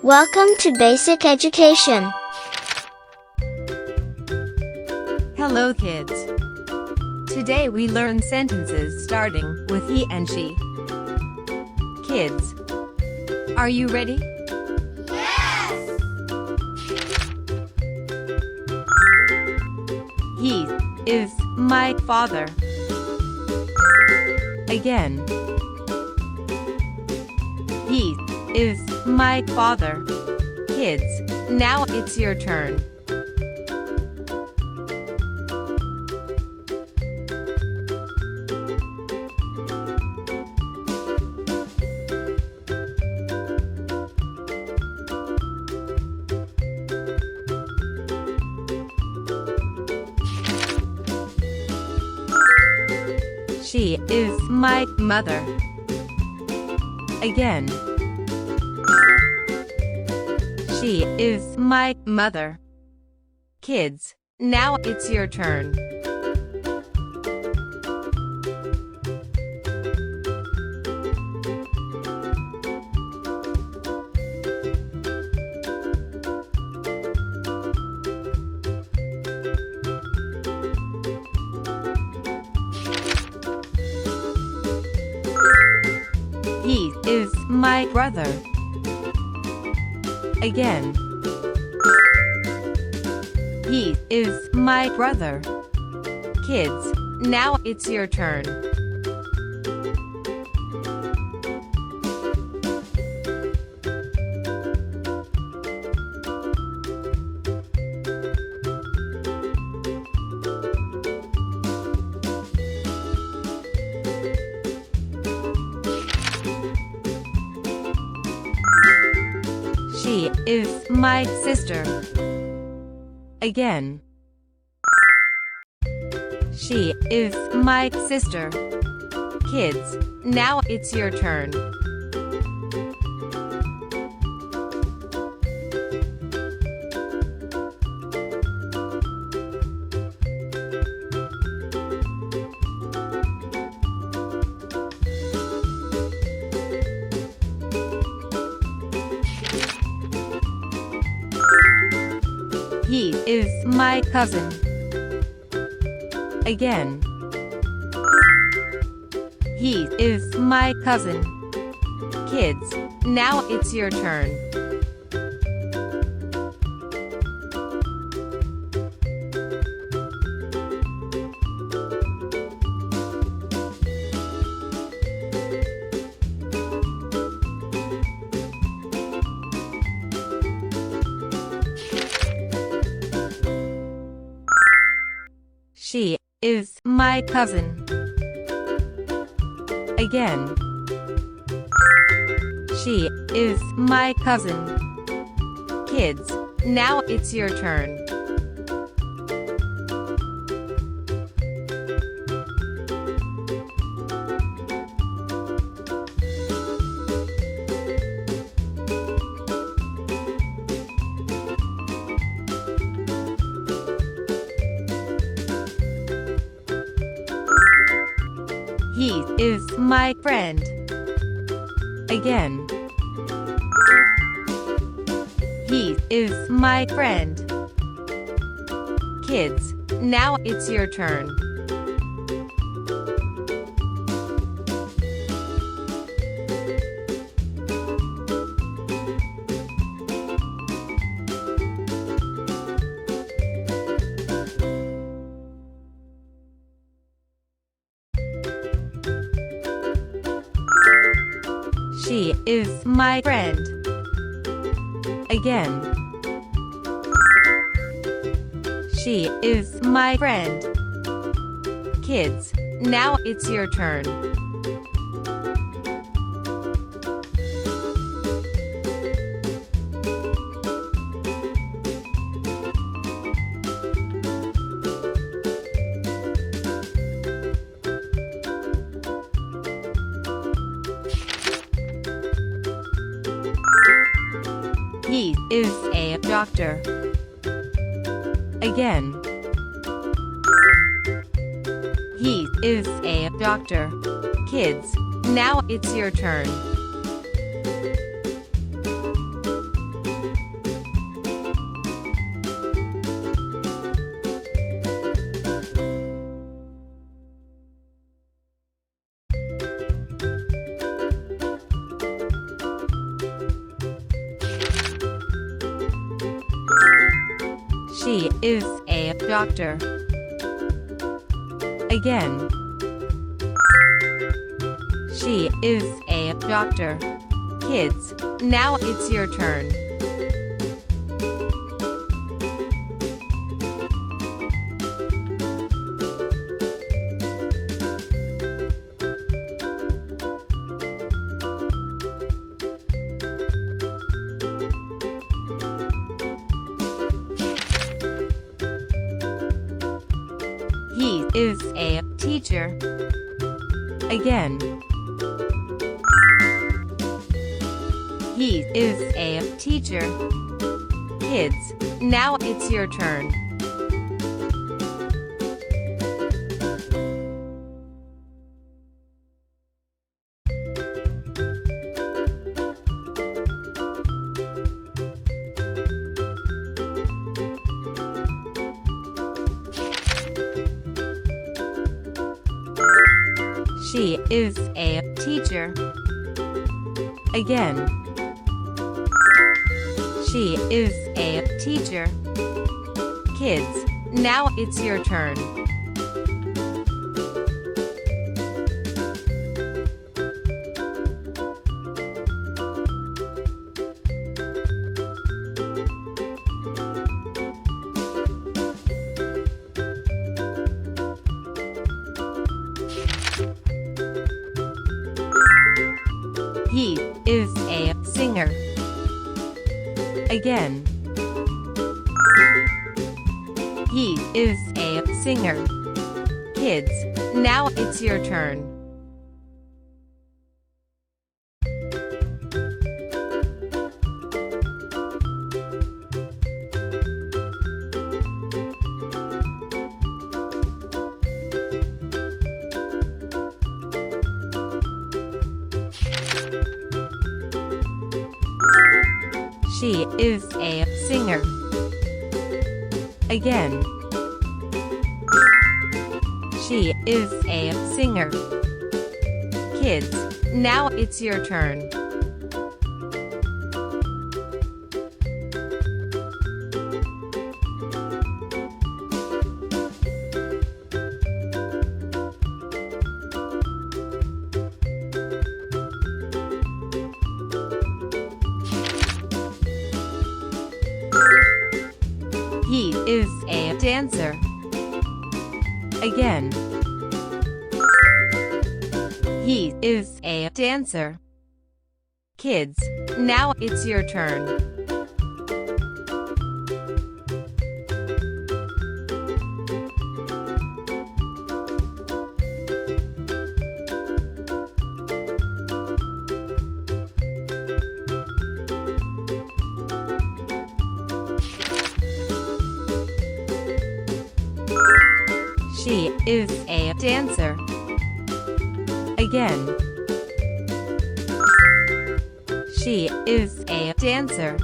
Welcome to Basic Education. Hello kids. Today we learn sentences starting with he and she. Kids, are you ready? Yes! He is my father. Again. He is my father. Kids, now it's your turn. She is my mother. Again. She is my mother. Kids, now it's your turn. He is my brother. Again. He is my brother. Kids, now it's your turn. She is my sister. Again. She is my sister. Kids, now it's your turn. He is my cousin. Again. He is my cousin. Kids, now it's your turn. She is my cousin. Again. She is my cousin. Kids, now it's your turn. He is my friend. Again. He is my friend. Kids, now it's your turn. She is my friend. Again. She is my friend. Kids, now it's your turn. He is a doctor. Again. He is a doctor. Kids, now it's your turn. She is a doctor. Again. She is a doctor. Kids, now it's your turn. He is a teacher. Again. He is a teacher. Kids, now it's your turn. She is a teacher. Again. She is a teacher. Kids, now it's your turn. He is a singer. Again. He is a singer. Kids, now it's your turn. She is a singer. Again. She is a singer. Kids, now it's your turn. He is a dancer. Again. He is a dancer. Kids, now it's your turn. She is a dancer. Again. She is a dancer.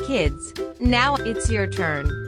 Kids, now it's your turn.